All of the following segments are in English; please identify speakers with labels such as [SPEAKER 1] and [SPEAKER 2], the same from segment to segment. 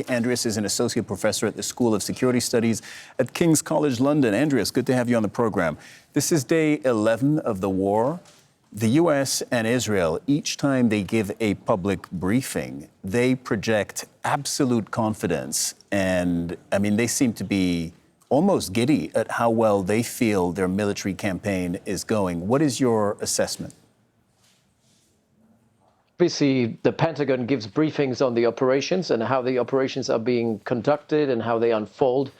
[SPEAKER 1] Andreas is an associate professor at the School of Security Studies at King's College London. Andreas, good to have you on the program. This is day 11 of the war. The U.S. and Israel, each time they give a public briefing, they project absolute confidence. And, I mean, they seem to be almost giddy at how well they feel their military campaign is going. What is your assessment?
[SPEAKER 2] Obviously, the Pentagon gives briefings on the operations and how the operations are being conducted and how they unfold.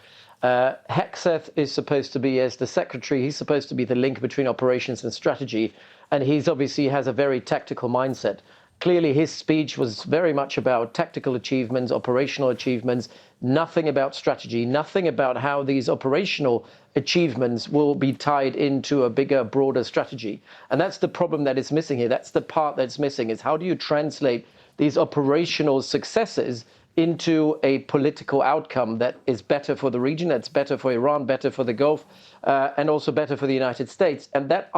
[SPEAKER 2] Hegseth is supposed to be, as the secretary, he's supposed to be the link between operations and strategy. And he's obviously has a very tactical mindset. Clearly, his speech was very much about tactical achievements, operational achievements, nothing about strategy, nothing about how these operational achievements will be tied into a bigger, broader strategy. And that's the problem that is missing here. That's the part that's missing, is how do you translate these operational successes into a political outcome that is better for the region, that's better for Iran, better for the Gulf, and also better for the United States. And that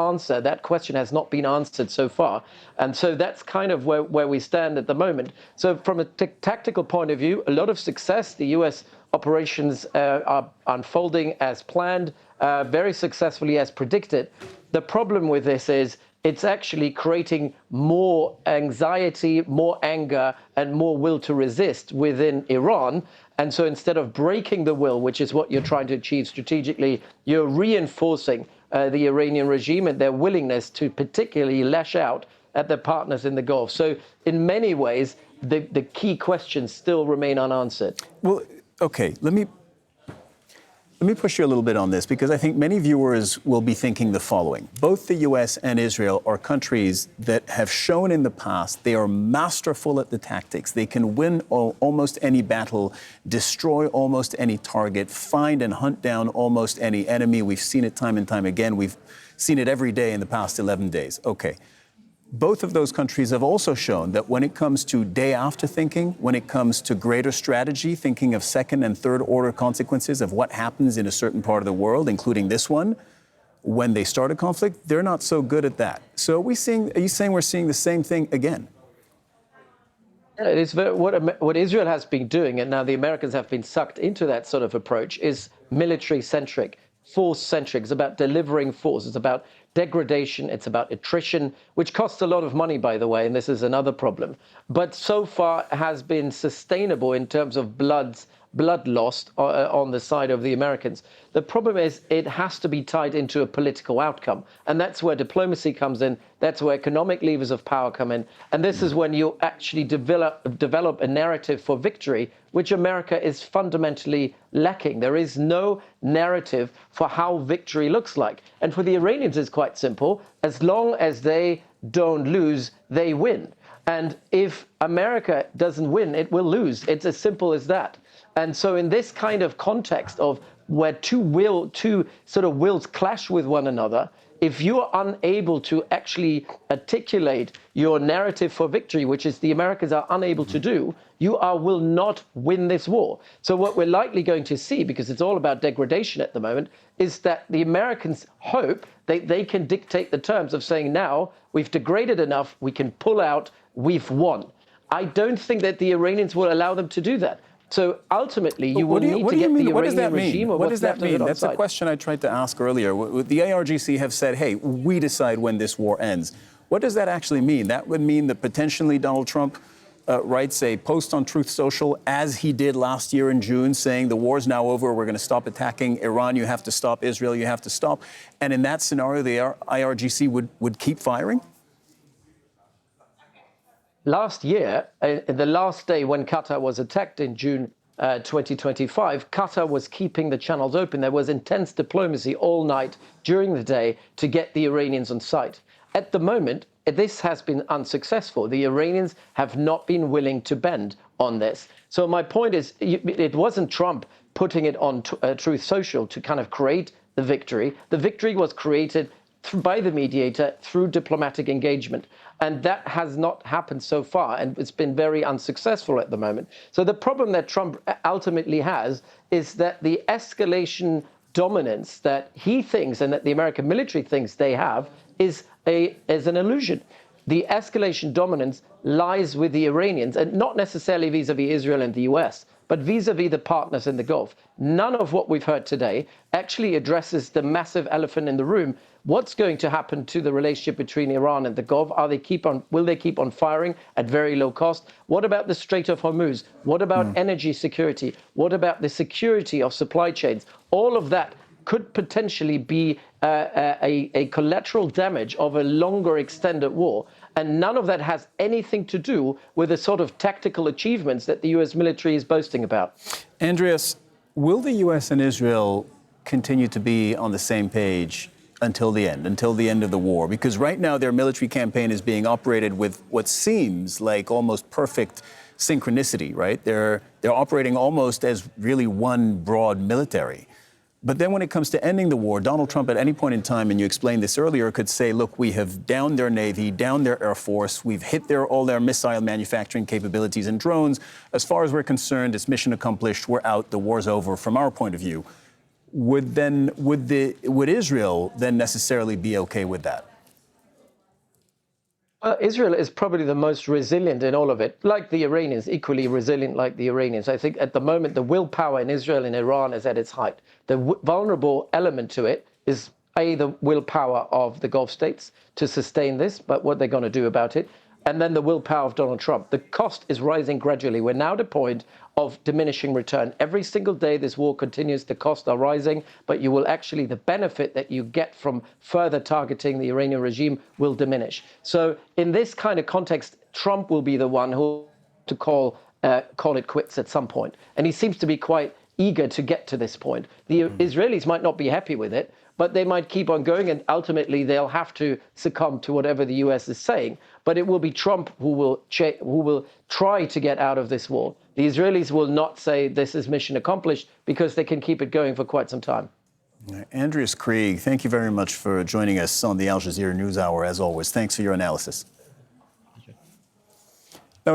[SPEAKER 2] question has not been answered so far. And so that's kind of where we stand at the moment. So from a tactical point of view, a lot of success. The U.S. operations are unfolding as planned, very successfully as predicted. The problem with this is it's actually creating more anxiety, more anger, and more will to resist within Iran. And so instead of breaking the will, which is what you're trying to achieve strategically, you're reinforcing the Iranian regime and their willingness to particularly lash out at their partners in the Gulf. So in many ways, the key questions still remain unanswered.
[SPEAKER 1] Well, okay, let me push you a little bit on this, because I think many viewers will be thinking the following. Both the U.S. and Israel are countries that have shown in the past they are masterful at the tactics. They can win almost any battle, destroy almost any target, find and hunt down almost any enemy. We've seen it time and time again. We've seen it every day in the past 11 days. Okay. Both of those countries have also shown that when it comes to day after thinking, when it comes to greater strategy, thinking of second and third order consequences of what happens in a certain part of the world, including this one, when they start a conflict, they're not so good at that. So are you saying we're seeing the same thing again?
[SPEAKER 2] It is what Israel has been doing, and now the Americans have been sucked into that sort of approach, is military-centric, force-centric. It's about delivering force. It's about degradation. It's about attrition, which costs a lot of money, by the way, and this is another problem. But so far has been sustainable in terms of blood lost on the side of the Americans. The problem is it has to be tied into a political outcome. And that's where diplomacy comes in. That's where economic levers of power come in. And this is when you actually develop a narrative for victory, which America is fundamentally lacking. There is no narrative for how victory looks like. And for the Iranians, it's quite simple. As long as they don't lose, they win. And if America doesn't win, it will lose. It's as simple as that. And so in this kind of context of where two sort of wills clash with one another, if you're unable to actually articulate your narrative for victory, which is the Americans are unable to do, you will not win this war. So what we're likely going to see, because it's all about degradation at the moment, is that the Americans hope that they can dictate the terms of saying, now we've degraded enough, we can pull out, we've won. I don't think that the Iranians will allow them to do that. So ultimately, you will need to get the Iranian regime or what's left of it on side.
[SPEAKER 1] That's a question I tried to ask earlier. The ARGC have said, hey, we decide when this war ends. What does that actually mean? That would mean that potentially Donald Trump writes a post on Truth Social, as he did last year in June, saying the war's now over, we're going to stop attacking Iran, you have to stop Israel, you have to stop. And in that scenario, the IRGC would keep firing?
[SPEAKER 2] Last year, the last day when Qatar was attacked in June 2025, Qatar was keeping the channels open. There was intense diplomacy all night during the day to get the Iranians on site. At the moment, this has been unsuccessful. The Iranians have not been willing to bend on this. So my point is, it wasn't Trump putting it on Truth Social to kind of create the victory. The victory was created by the mediator through diplomatic engagement. And that has not happened so far, and it's been very unsuccessful at the moment. So the problem that Trump ultimately has is that the escalation dominance that he thinks and that the American military thinks they have is an illusion. The escalation dominance lies with the Iranians, and not necessarily vis-a-vis Israel and the US, but vis-a-vis the partners in the Gulf. None of what we've heard today actually addresses the massive elephant in the room. What's going to happen to the relationship between Iran and the Gulf? Will they keep on firing at very low cost? What about the Strait of Hormuz? What about energy security? What about the security of supply chains? All of that could potentially be a collateral damage of a longer extended war. And none of that has anything to do with the sort of tactical achievements that the US military is boasting about.
[SPEAKER 1] Andreas, will the US and Israel continue to be on the same page until the end of the war? Because right now their military campaign is being operated with what seems like almost perfect synchronicity, right? They're operating almost as really one broad military. But then when it comes to ending the war, Donald Trump at any point in time, and you explained this earlier, could say, look, we have downed their Navy, downed their Air Force, we've hit all their missile manufacturing capabilities and drones. As far as we're concerned, it's mission accomplished, we're out, the war's over from our point of view. Would Israel then necessarily be okay with that?
[SPEAKER 2] Israel is probably the most resilient in all of it, like the Iranians, equally resilient like the Iranians. I think at the moment, the willpower in Israel and Iran is at its height. The vulnerable element to it is, A, the willpower of the Gulf states to sustain this, but what they're going to do about it, and then the willpower of Donald Trump. The cost is rising gradually. We're now at a point of diminishing return. Every single day this war continues, the costs are rising, but you will actually, the benefit that you get from further targeting the Iranian regime will diminish. So in this kind of context, Trump will be the one who to call it quits at some point. And he seems to be quite eager to get to this point. The Israelis might not be happy with it, but they might keep on going, and ultimately they'll have to succumb to whatever the US is saying. But it will be Trump who will try to get out of this war. The Israelis will not say this is mission accomplished because they can keep it going for quite some time.
[SPEAKER 1] Andreas Krieg, thank you very much for joining us on the Al Jazeera NewsHour, as always. Thanks for your analysis.